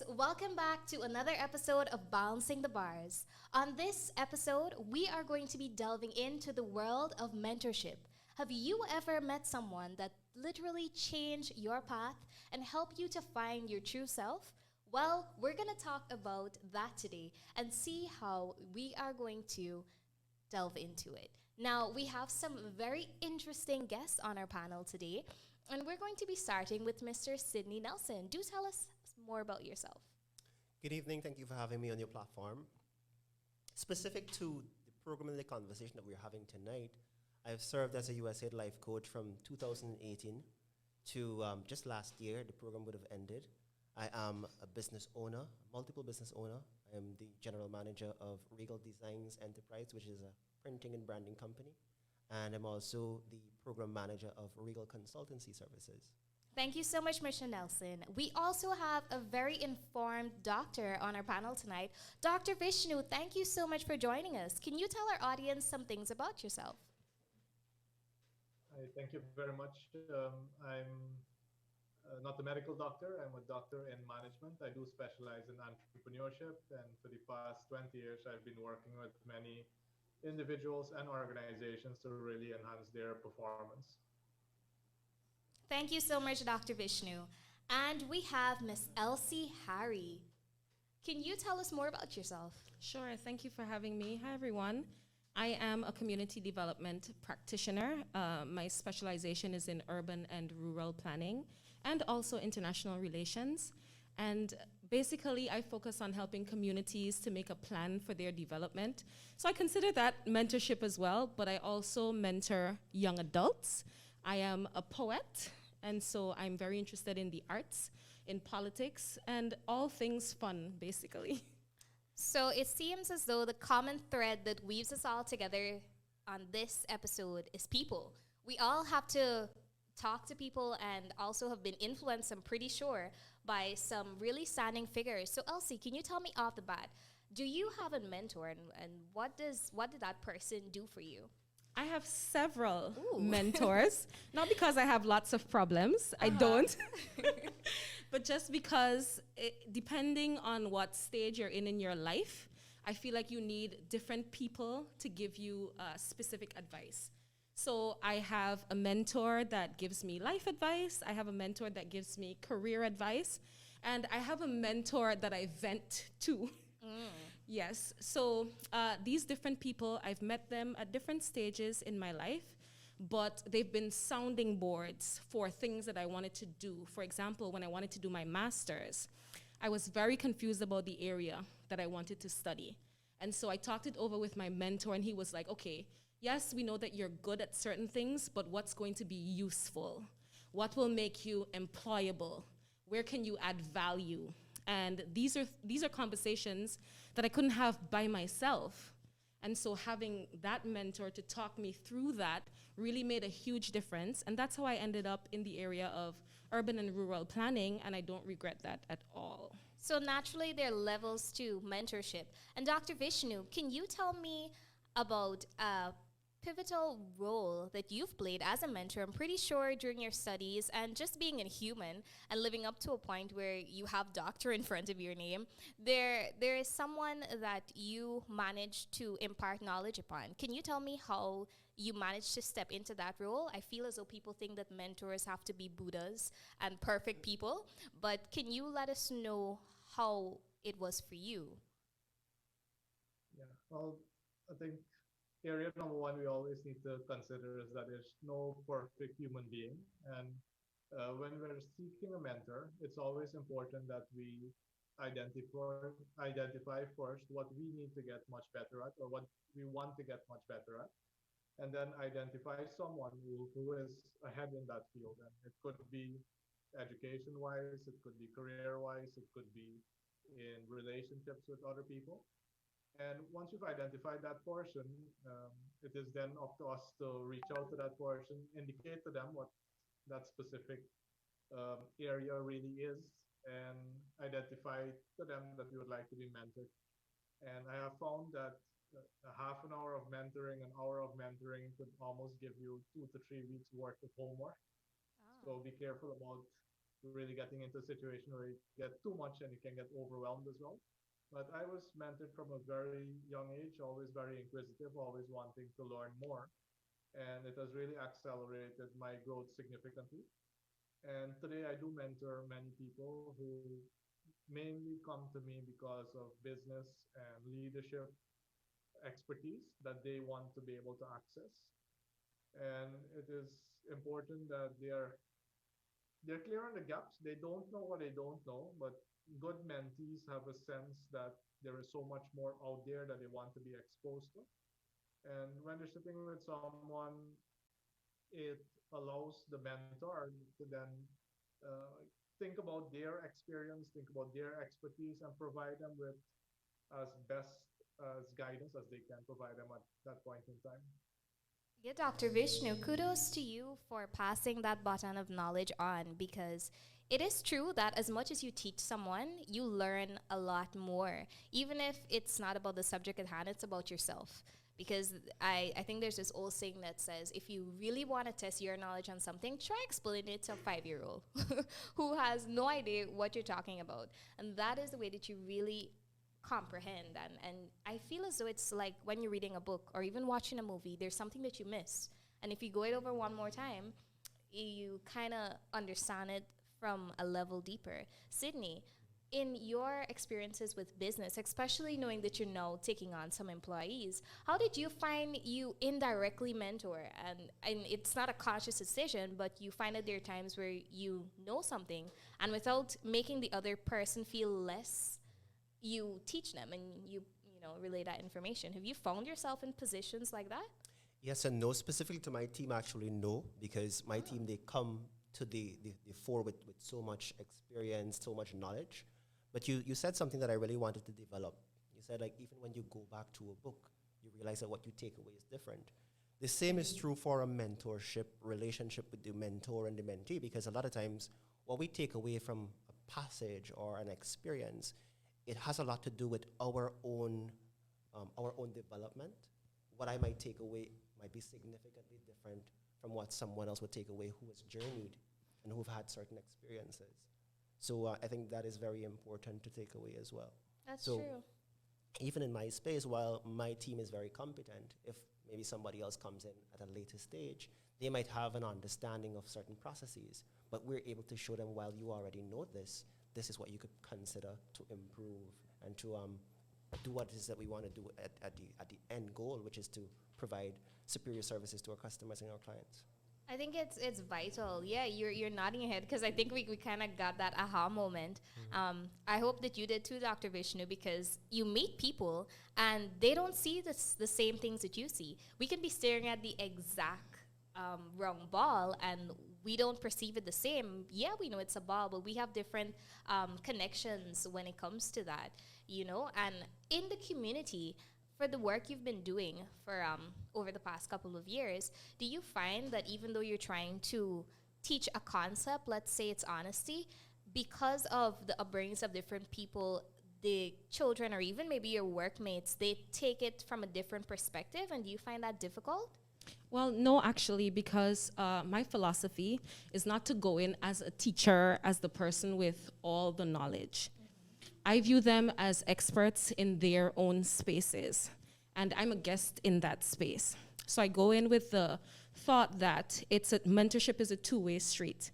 welcome back to another episode of Balancing the Bars. On this episode, we are going to be delving into the world of mentorship. Have you ever met someone that literally changed your path and helped you to find your true self? Well, we're going to talk about that today and see how we are going to delve into it. Now, we have some very interesting guests on our panel today, and we're going to be starting with Mr. Sidney Nelson. Do tell us more about yourself. Good evening. Thank you for having me on your platform. Specific to the program and the conversation that we're having tonight, I've served as a USAID life coach from 2018 to just last year. The program would have ended. I am a business owner, multiple business owner. I am the general manager of Regal Designs Enterprise, which is a printing and branding company. And I'm also the program manager of Regal Consultancy Services. Thank you so much, Mr. Nelson. We also have a very informed doctor on our panel tonight. Dr. Vishnu, thank you so much for joining us. Can you tell our audience some things about yourself? Thank you very much. I'm not a medical doctor. I'm a doctor in management. I do specialize in entrepreneurship. And for the past 20 years, I've been working with many individuals and organizations to really enhance their performance. Thank you so much, Dr. Vishnu. And we have Miss Elsie Harry. Can you tell us more about yourself? Sure, thank you for having me. Hi, everyone. I am a community development practitioner. My specialization is in urban and rural planning and also international relations. And basically, I focus on helping communities to make a plan for their development. So I consider that mentorship as well, but I also mentor young adults. I am a poet, and so I'm very interested in the arts, in politics, and all things fun, basically. So it seems as though the common thread that weaves us all together on this episode is people. We all have to talk to people and also have been influenced, I'm pretty sure, by some really standing figures. So Elsie, can you tell me off the bat, do you have a mentor, and what did that person do for you? I have several mentors, not because I have lots of problems, I don't, but just because depending on what stage you're in your life, I feel like you need different people to give you specific advice. So I have a mentor that gives me life advice, I have a mentor that gives me career advice, and I have a mentor that I vent to. Yes, so these different people, I've met them at different stages in my life, but they've been sounding boards for things that I wanted to do. For example, when I wanted to do my master's, I was very confused about the area that I wanted to study. And so I talked it over with my mentor, and he was like, okay, yes, we know that you're good at certain things, but what's going to be useful? What will make you employable? Where can you add value? And these are conversations that I couldn't have by myself. And so having that mentor to talk me through that really made a huge difference. And that's how I ended up in the area of urban and rural planning, and I don't regret that at all. So naturally, there are levels to mentorship. And Dr. Vishnu, can you tell me about a pivotal role that you've played as a mentor? I'm pretty sure during your studies and just being a human and living up to a point where you have doctor in front of your name, there is someone that you managed to impart knowledge upon. Can you tell me how you managed to step into that role? I feel as though people think that mentors have to be Buddhas and perfect people, but can you let us know how it was for you? Yeah, well, I think area number one we always need to consider is that there's no perfect human being. And when we're seeking a mentor, it's always important that we identify first what we need to get much better at or what we want to get much better at. And then identify someone who is ahead in that field. And it could be education-wise, it could be career-wise, it could be in relationships with other people. And once you've identified that portion, it is then up to us to reach out to that portion, indicate to them what that specific area really is, and identify to them that we would like to be mentored. And I have found that a half an hour of mentoring, an hour of mentoring could almost give you 2 to 3 weeks worth of homework. So be careful about really getting into a situation where you get too much and you can get overwhelmed as well. But I was mentored from a very young age, always very inquisitive, always wanting to learn more. And it has really accelerated my growth significantly. And today I do mentor many people who mainly come to me because of business and leadership expertise that they want to be able to access. And it is important that they're clear on the gaps. They don't know what they don't know, but good mentees have a sense that there is so much more out there that they want to be exposed to. And when they're sitting with someone, it allows the mentor to then uh, think about their experience, think about their expertise, and provide them with as best as guidance as they can provide them at that point in time. Yeah, Dr. Vishnu, kudos to you for passing that baton of knowledge on, because it is true that as much as you teach someone, you learn a lot more. Even if it's not about the subject at hand, it's about yourself. Because I think there's this old saying that says, if you really want to test your knowledge on something, try explaining it to a 5-year-old who has no idea what you're talking about. And that is the way that you really comprehend. And I feel as though it's like when you're reading a book or even watching a movie, there's something that you miss. And if you go it over one more time, you kind of understand it from a level deeper. Sydney, in your experiences with business, especially knowing that you're now taking on some employees, how did you find you indirectly mentor? And it's not a conscious decision, but you find that there are times where you know something, and without making the other person feel less, you teach them and you know relay that information. Have you found yourself in positions like that? Yes and no. Specifically to my team, actually, no, because my team, they come to the fore with so much experience, so much knowledge. But you said something that I really wanted to develop. You said, like, even when you go back to a book, you realize that what you take away is different. The same is true for a mentorship relationship with the mentor and the mentee, because a lot of times what we take away from a passage or an experience, it has a lot to do with our own development. What I might take away might be significantly different from what someone else would take away who has journeyed and who've had certain experiences. So I think that is very important to take away as well. That's So true. even in my space, while my team is very competent, if maybe somebody else comes in at a later stage, they might have an understanding of certain processes, but we're able to show them, while you already know this, this is what you could consider to improve and to do what it is that we want to do at the end goal, which is to provide superior services to our customers and our clients. I think it's vital. Yeah, you're nodding your head because I think we kind of got that aha moment. I hope that you did too, Dr. Vishnu, because you meet people and they don't see the same things that you see. We can be staring at the exact wrong ball and we don't perceive it the same. Yeah, we know it's a ball, but we have different connections when it comes to that, you know. And in the community, for the work you've been doing for over the past couple of years, do you find that even though you're trying to teach a concept, let's say it's honesty, because of the upbringings of different people, the children or even maybe your workmates, they take it from a different perspective, and do you find that difficult? Well, no, actually, because my philosophy is not to go in as a teacher, as the person with all the knowledge. I view them as experts in their own spaces, and I'm a guest in that space. So I go in with the thought that mentorship is a two-way street.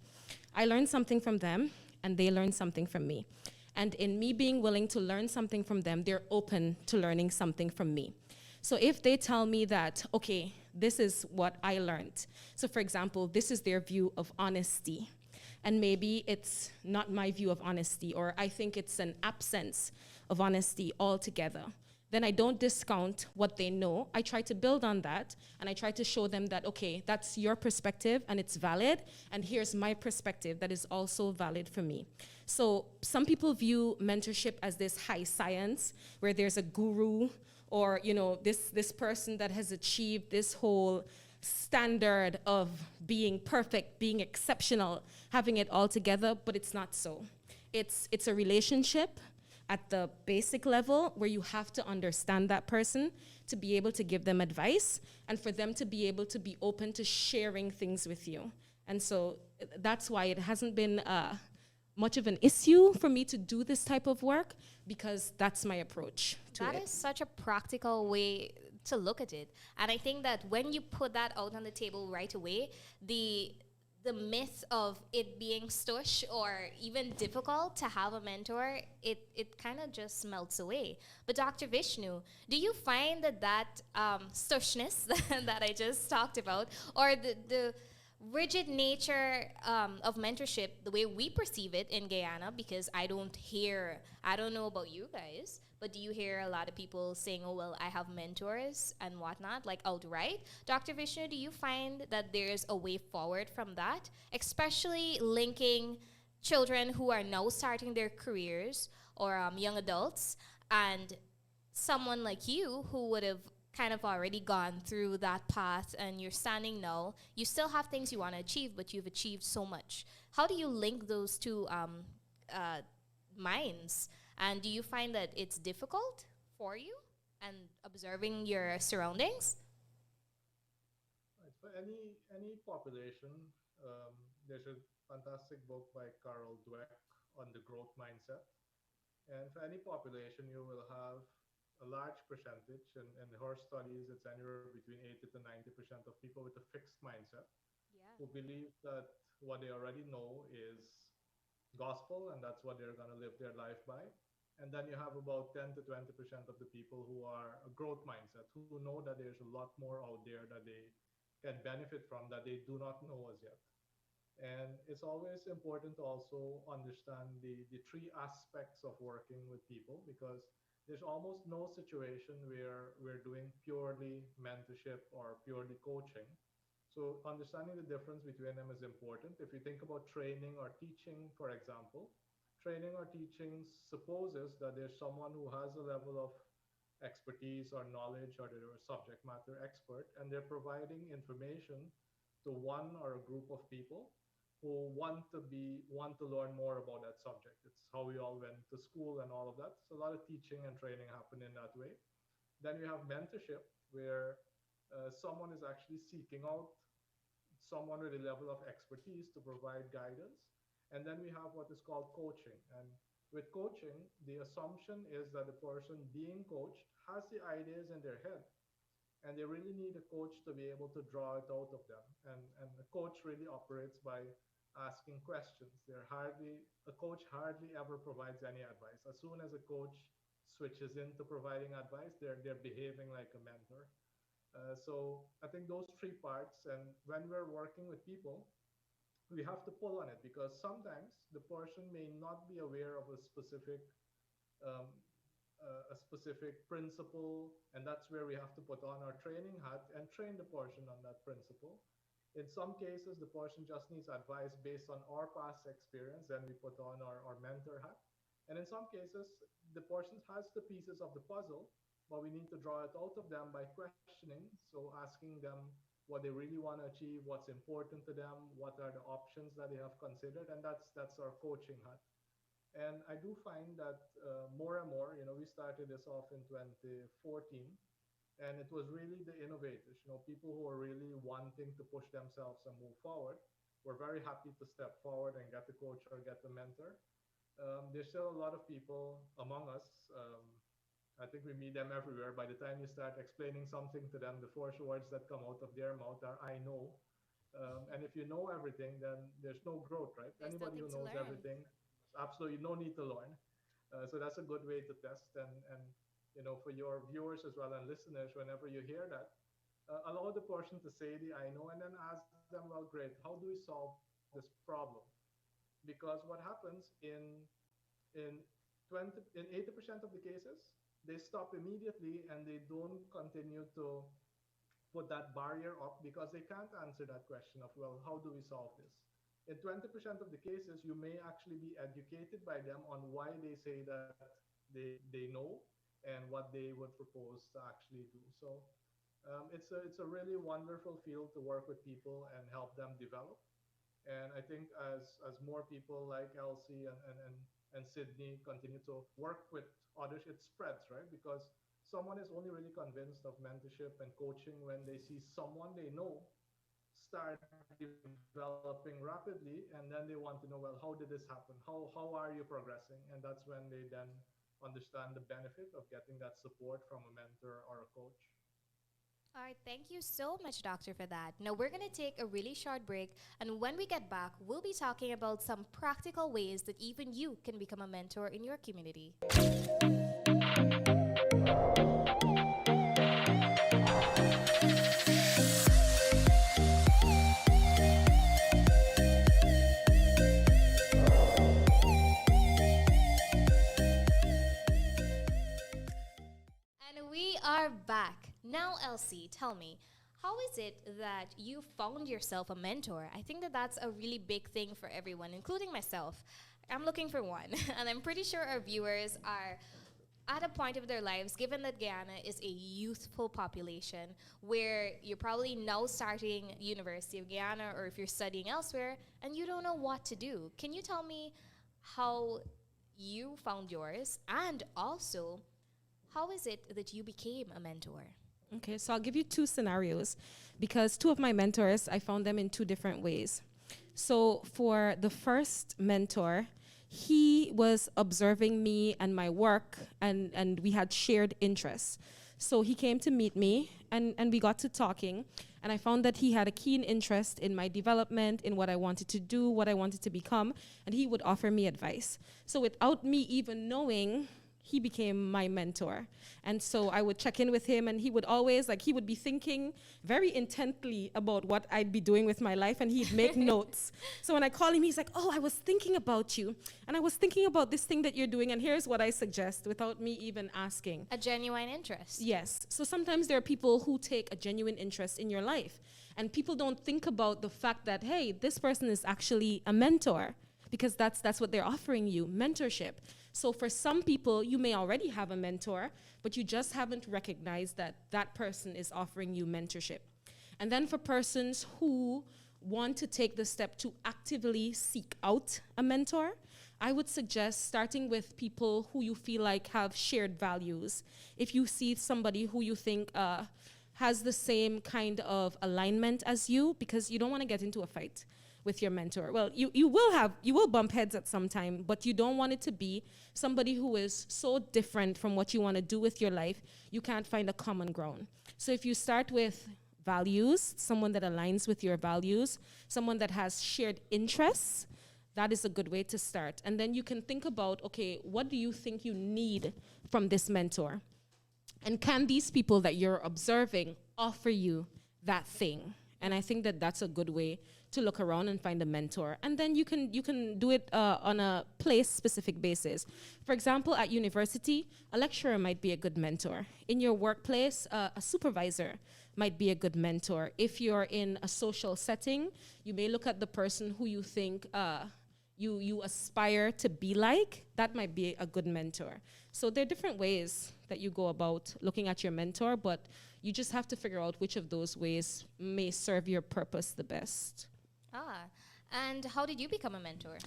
I learn something from them, and they learn something from me. And in me being willing to learn something from them, they're open to learning something from me. So if they tell me that, okay, this is what I learned. So for example, this is their view of honesty. And maybe it's not my view of honesty, or I think it's an absence of honesty altogether. Then I don't discount what they know. I try to build on that, and I try to show them that, okay, that's your perspective, and it's valid, and here's my perspective that is also valid for me. So some people view mentorship as this high science, where there's a guru, or this person that has achieved this whole standard of being perfect, being exceptional, having it all together, but it's not so. It's a relationship at the basic level where you have to understand that person to be able to give them advice and for them to be able to be open to sharing things with you. And so that's why it hasn't been much of an issue for me to do this type of work because that's my approach to That it. is such a practical way to look at it. And I think that when you put that out on the table right away, the myth of it being stush or even difficult to have a mentor, it kind of just melts away. But Dr. Vishnu, do you find that stushness that I just talked about, or the rigid nature of mentorship, the way we perceive it in Guyana, because I don't know about you guys, but do you hear a lot of people saying, oh, well, I have mentors and whatnot, like outright? Dr. Vishnu, do you find that there's a way forward from that, especially linking children who are now starting their careers or young adults and someone like you who would have kind of already gone through that path and you're standing now, you still have things you want to achieve, but you've achieved so much. How do you link those two minds? And do you find that it's difficult for you and observing your surroundings? Right. For any population, there's a fantastic book by Carol Dweck on the growth mindset. And for any population, you will have a large percentage, and in her studies, it's anywhere between 80 to 90% of people with a fixed mindset Yeah. who believe that what they already know is gospel and that's what they're going to live their life by. And then you have about 10 to 20% of the people who are a growth mindset, who know that there's a lot more out there that they can benefit from that they do not know as yet. And it's always important to also understand the three aspects of working with people, because there's almost no situation where we're doing purely mentorship or purely coaching. So understanding the difference between them is important. If you think about training or teaching, for example, training or teaching supposes that there's someone who has a level of expertise or knowledge, or they're a subject matter expert, and they're providing information to one or a group of people who want to learn more about that subject. It's how we all went to school and all of that. So a lot of teaching and training happen in that way. Then you have mentorship, where someone is actually seeking out someone with a level of expertise to provide guidance. And then we have what is called coaching. And with coaching, the assumption is that the person being coached has the ideas in their head, and they really need a coach to be able to draw it out of them. And a coach really operates by asking questions. A coach hardly ever provides any advice. As soon as a coach switches into providing advice, they're behaving like a mentor. So I think those three parts, and when we're working with people, we have to pull on it, because sometimes the person may not be aware of um, a specific principle, and that's where we have to put on our training hat and train the person on that principle. In some cases, the person just needs advice based on our past experience, then we put on our mentor hat. And in some cases, the person has the pieces of the puzzle, but we need to draw it out of them by questioning. So asking them what they really want to achieve, what's important to them, what are the options that they have considered, and that's our coaching hat. And I do find that more and more, we started this off in 2014, and it was really the innovators, people who are really wanting to push themselves and move forward. We're very happy to step forward and get the coach or get the mentor. There's still a lot of people among us. I think we meet them everywhere. By the time you start explaining something to them, the first words that come out of their mouth are "I know." And if you know everything, then there's no growth, right? There's Anybody nothing who to knows learn. everything, absolutely no need to learn. So that's a good way to test. And for your viewers as well and listeners, whenever you hear that, allow the person to say the "I know," and then ask them, well, great, how do we solve this problem? Because what happens in 80% of the cases, they stop immediately and they don't continue to put that barrier up, because they can't answer that question of, well, how do we solve this? In 20% of the cases, you may actually be educated by them on why they say that they know and what they would propose to actually do. So it's a really wonderful field to work with people and help them develop. And I think as more people like Elsie and Sydney continue to work with others, it spreads, right? Because someone is only really convinced of mentorship and coaching when they see someone they know start developing rapidly, and then they want to know, well, how did this happen? How are you progressing? And that's when they then understand the benefit of getting that support from a mentor or a coach. All right, thank you so much, Doctor, for that. Now, we're going to take a really short break, and when we get back, we'll be talking about some practical ways that even you can become a mentor in your community. And we are back. Now, Elsie, tell me, how is it that you found yourself a mentor? I think that that's a really big thing for everyone, including myself. I'm looking for one, and I'm pretty sure our viewers are at a point of their lives, given that Guyana is a youthful population, where you're probably now starting University of Guyana, or if you're studying elsewhere, and you don't know what to do. Can you tell me how you found yours, and also, how is it that you became a mentor? Okay, so I'll give you two scenarios because two of my mentors, I found them in two different ways. So for the first mentor, he was observing me and my work, and we had shared interests. So he came to meet me, and we got to talking, and I found that he had a keen interest in my development, in what I wanted to do, what I wanted to become, and he would offer me advice. So without me even knowing, he became my mentor. And so I would check in with him, and he would always, he would be thinking very intently about what I'd be doing with my life, and he'd make notes. So when I call him, he's like, oh, I was thinking about you, and I was thinking about this thing that you're doing, and here's what I suggest without me even asking. A genuine interest. Yes. So sometimes there are people who take a genuine interest in your life, and people don't think about the fact that, hey, this person is actually a mentor, because that's what they're offering you, mentorship. So for some people, you may already have a mentor, but you just haven't recognized that that person is offering you mentorship. And then for persons who want to take the step to actively seek out a mentor, I would suggest starting with people who you feel like have shared values. If you see somebody who you think has the same kind of alignment as you, because you don't want to get into a fight with your mentor. Well, you will bump heads at some time, but you don't want it to be somebody who is so different from what you want to do with your life, you can't find a common ground. So if you start with values, someone that aligns with your values, someone that has shared interests, that is a good way to start. And then you can think about, okay, what do you think you need from this mentor? And can these people that you're observing offer you that thing? And I think that that's a good way to look around and find a mentor. And then you can do it on a place-specific basis. For example, at university, a lecturer might be a good mentor. In your workplace, a supervisor might be a good mentor. If you're in a social setting, you may look at the person who you think you aspire to be like. That might be a good mentor. So there are different ways that you go about looking at your mentor, but you just have to figure out which of those ways may serve your purpose the best. And how did you become a mentor?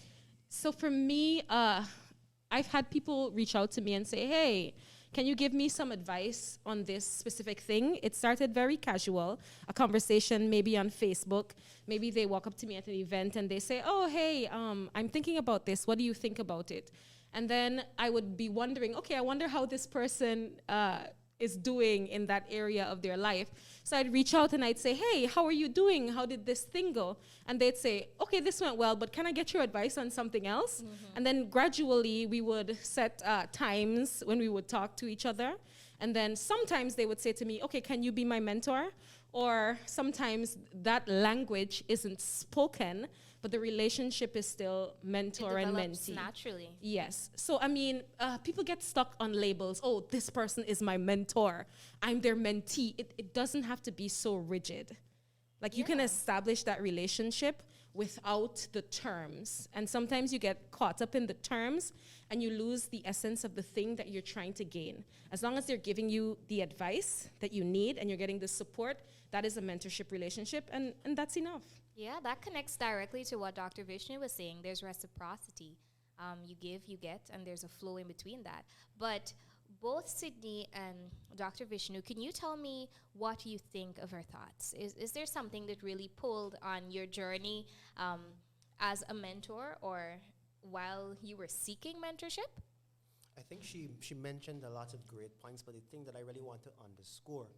So for me, I've had people reach out to me and say, hey, can you give me some advice on this specific thing? It started very casual, a conversation maybe on Facebook. Maybe they walk up to me at an event and they say, oh, hey, I'm thinking about this. What do you think about it? And then I would be wondering, okay, I wonder how this person is doing in that area of their life. So I'd reach out and I'd say, hey, how are you doing? How did this thing go? And they'd say, okay, this went well, but can I get your advice on something else? Mm-hmm. And then gradually we would set times when we would talk to each other. And then sometimes they would say to me, okay, can you be my mentor? Or sometimes that language isn't spoken, but the relationship is still mentor and mentee. Naturally. Yes. So, I mean, people get stuck on labels. Oh, this person is my mentor. I'm their mentee. It doesn't have to be so rigid. You can establish that relationship without the terms. And sometimes you get caught up in the terms and you lose the essence of the thing that you're trying to gain. As long as they're giving you the advice that you need and you're getting the support, that is a mentorship relationship, and that's enough. Yeah, that connects directly to what Dr. Vishnu was saying. There's reciprocity. You give, you get, and there's a flow in between that. But both Sidney and Dr. Vishnu, can you tell me what you think of her thoughts? Is there something that really pulled on your journey as a mentor or while you were seeking mentorship? I think she mentioned a lot of great points, but the thing that I really want to underscore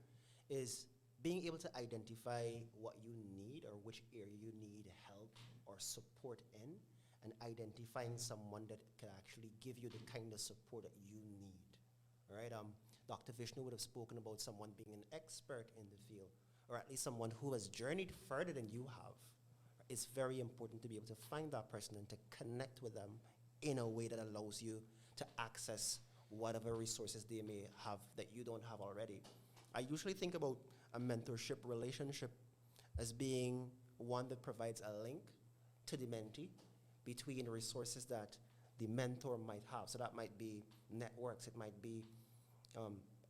is being able to identify what you need or which area you need help or support in, and identifying someone that can actually give you the kind of support that you need. All right. Dr. Vishnu would have spoken about someone being an expert in the field, or at least someone who has journeyed further than you have. It's very important to be able to find that person and to connect with them in a way that allows you to access whatever resources they may have that you don't have already. I usually think about a mentorship relationship as being one that provides a link to the mentee between resources that the mentor might have. So that might be networks, it might be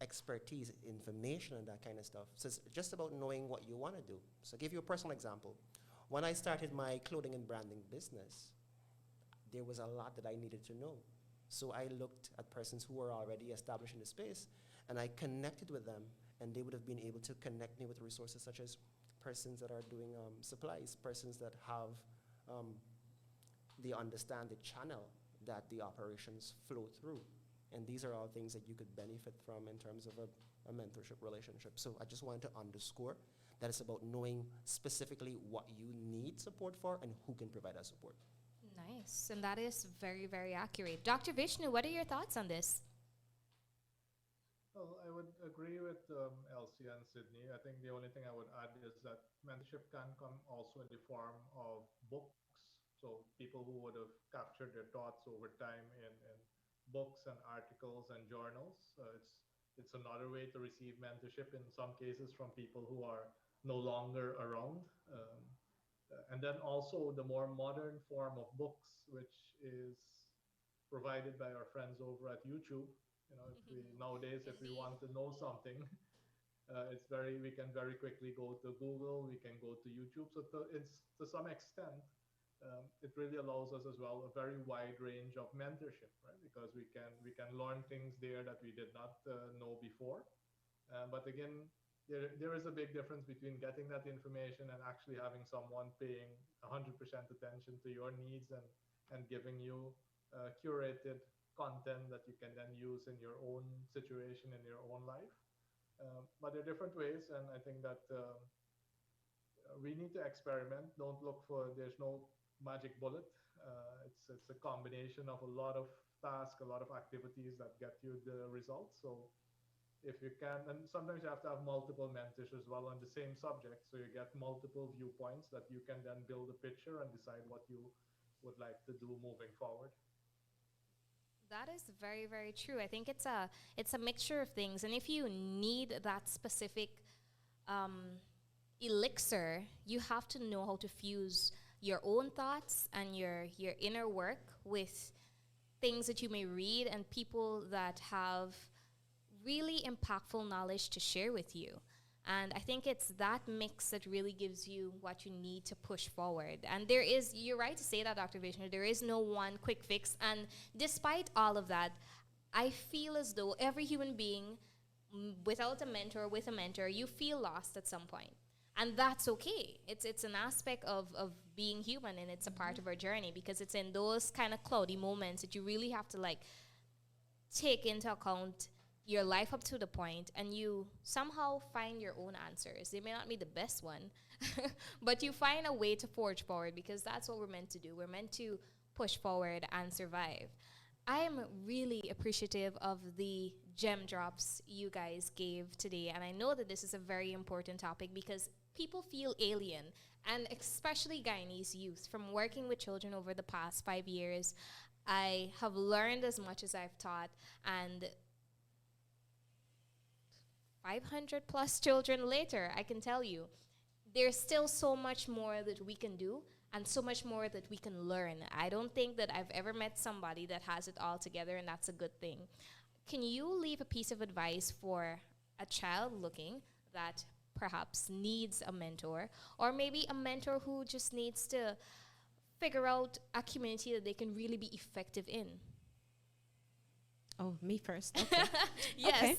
expertise, information, and that kind of stuff. So it's just about knowing what you want to do. So I'll give you a personal example. When I started my clothing and branding business, there was a lot that I needed to know. So I looked at persons who were already established in the space, and I connected with them, and they would have been able to connect me with resources such as persons that are doing supplies, persons that have, they understand the channel that the operations flow through. And these are all things that you could benefit from in terms of a mentorship relationship. So I just wanted to underscore that it's about knowing specifically what you need support for and who can provide that support. Nice. And that is very, very accurate. Dr. Vishnu, what are your thoughts on this? Well, I would agree with Elsie and Sydney. I think the only thing I would add is that mentorship can come also in the form of books. So people who would have captured their thoughts over time in books and articles and journals. It's another way to receive mentorship in some cases from people who are no longer around. And then also the more modern form of books, which is provided by our friends over at YouTube. You know, nowadays, if we want to know something, we can very quickly go to Google, we can go to YouTube. So to some extent, it really allows us as well a very wide range of mentorship, right? Because we can learn things there that we did not know before. But again, there is a big difference between getting that information and actually having someone paying 100% attention to your needs and giving you curated content that you can then use in your own situation, in your own life. But there are different ways, and I think that we need to experiment. Don't look for, there's no magic bullet. It's a combination of a lot of tasks, a lot of activities that get you the results. So if you can, and sometimes you have to have multiple mentors as well on the same subject, so you get multiple viewpoints that you can then build a picture and decide what you would like to do moving forward. That is very, very true. I think it's a mixture of things, and if you need that specific elixir, you have to know how to fuse your own thoughts and your inner work with things that you may read and people that have really impactful knowledge to share with you. And I think it's that mix that really gives you what you need to push forward. And you're right to say that, Dr. Vishnu, there is no one quick fix. And despite all of that, I feel as though every human being, without a mentor, with a mentor, you feel lost at some point. And that's okay. It's an aspect of being human, and it's a part of our journey, because it's in those kind of cloudy moments that you really have to take into account your life up to the point, and you somehow find your own answers. They may not be the best one, but you find a way to forge forward, because that's what we're meant to do. We're meant to push forward and survive. I am really appreciative of the gem drops you guys gave today, and I know that this is a very important topic because people feel alien, and especially Guyanese youth. From working with children over the past 5 years, I have learned as much as I've taught, and 500 plus children later, I can tell you, there's still so much more that we can do and so much more that we can learn. I don't think that I've ever met somebody that has it all together, and that's a good thing. Can you leave a piece of advice for a child looking that perhaps needs a mentor, or maybe a mentor who just needs to figure out a community that they can really be effective in? Oh, me first. Okay. Yes.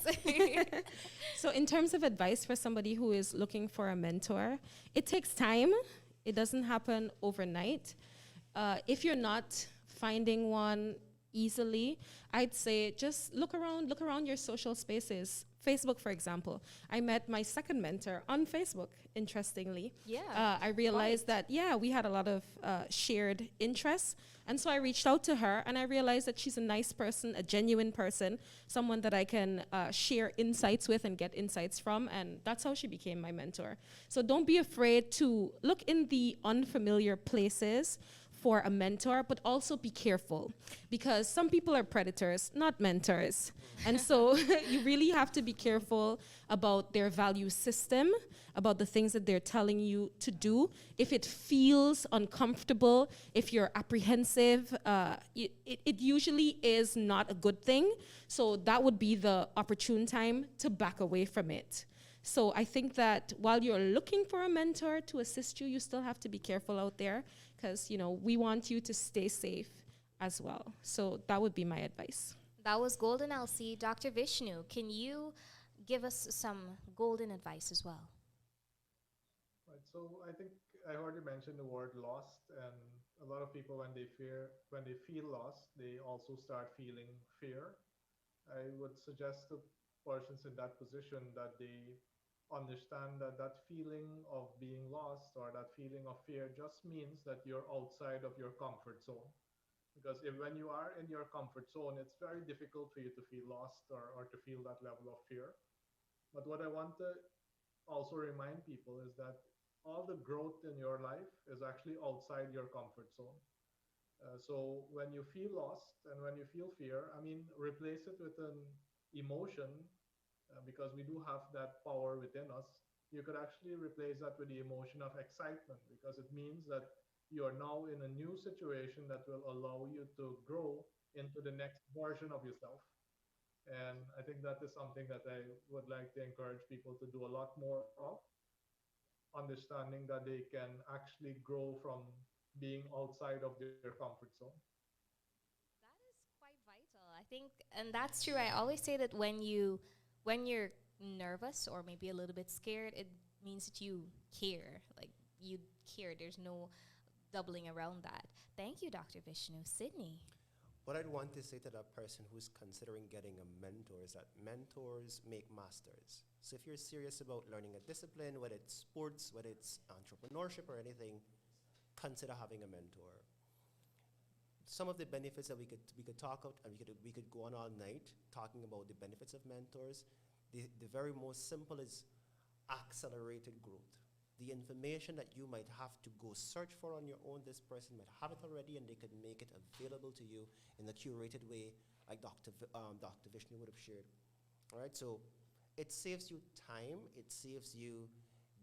So in terms of advice for somebody who is looking for a mentor, it takes time. It doesn't happen overnight. If you're not finding one easily, I'd say just look around your social spaces. Facebook, for example. I met my second mentor on Facebook, interestingly. Yeah. I realized that, we had a lot of shared interests. And so I reached out to her, and I realized that she's a nice person, a genuine person, someone that I can share insights with and get insights from. And that's how she became my mentor. So don't be afraid to look in the unfamiliar places for a mentor, but also be careful, because some people are predators, not mentors. And so you really have to be careful about their value system, about the things that they're telling you to do. If it feels uncomfortable, if you're apprehensive, it usually is not a good thing. So that would be the opportune time to back away from it. So I think that while you're looking for a mentor to assist you, you still have to be careful out there, because, we want you to stay safe as well. So that would be my advice. That was golden, Elsie. Dr. Vishnu, can you give us some golden advice as well? Right. So I think I heard you mention the word lost, and a lot of people, when they feel lost, they also start feeling fear. I would suggest to persons in that position that they understand that that feeling of being lost or that feeling of fear just means that you're outside of your comfort zone. Because if when you are in your comfort zone, it's very difficult for you to feel lost or to feel that level of fear. But what I want to also remind people is that all the growth in your life is actually outside your comfort zone. So when you feel lost and when you feel fear, I mean, replace it with an emotion, because we do have that power within us. You could actually replace that with the emotion of excitement, because it means that you are now in a new situation that will allow you to grow into the next version of yourself. And I think that is something that I would like to encourage people to do a lot more of, understanding that they can actually grow from being outside of their comfort zone. That is quite vital, I think, and that's true. I always say that when you're nervous or maybe a little bit scared, it means that you care. Like, you care. There's no doubling around that. Thank you, Dr. Vishnu. Sidney. What I'd want to say to that person who's considering getting a mentor is that mentors make masters. So if you're serious about learning a discipline, whether it's sports, whether it's entrepreneurship or anything, consider having a mentor. Some of the benefits that we could talk about, and we could go on all night talking about the benefits of mentors. The very most simple is accelerated growth. The information that you might have to go search for on your own, this person might have it already, and they could make it available to you in a curated way, like Dr. Vishnu would have shared. All right, so it saves you time. It saves you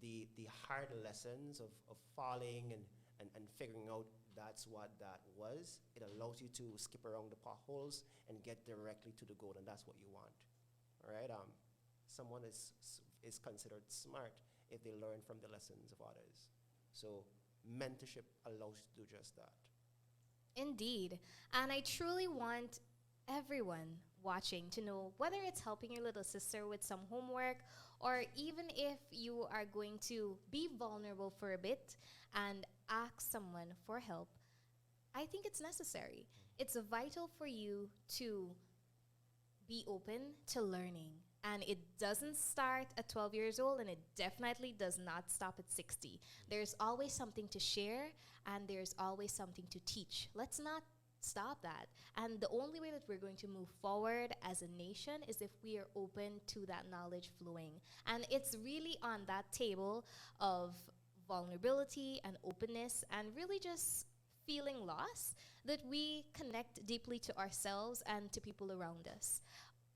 the hard lessons of falling and figuring out that's what that was. It allows you to skip around the potholes and get directly to the goal, and that's what you want. All right, someone is considered smart if they learn from the lessons of others. So mentorship allows you to do just that. Indeed. And I truly want everyone watching to know whether it's helping your little sister with some homework, or even if you are going to be vulnerable for a bit and ask someone for help, I think it's necessary. It's vital for you to be open to learning. And it doesn't start at 12 years old, and it definitely does not stop at 60. There's always something to share, and there's always something to teach. Let's not stop that. And the only way that we're going to move forward as a nation is if we are open to that knowledge flowing. And it's really on that table of vulnerability and openness and really just feeling lost that we connect deeply to ourselves and to people around us.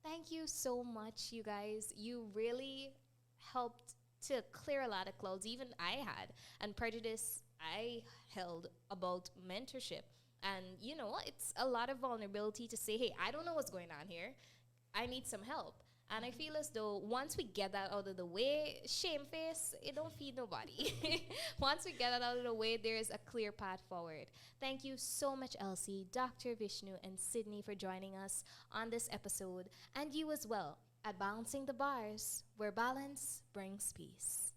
Thank you so much, you guys. You really helped to clear a lot of clouds even I had and prejudice I held about mentorship. And, it's a lot of vulnerability to say, hey, I don't know what's going on here. I need some help. And I feel as though once we get that out of the way, shame face, it don't feed nobody. Once we get it out of the way, there is a clear path forward. Thank you so much, Elsie, Dr. Vishnu, and Sidney for joining us on this episode. And you as well at Balancing the Bars, where balance brings peace.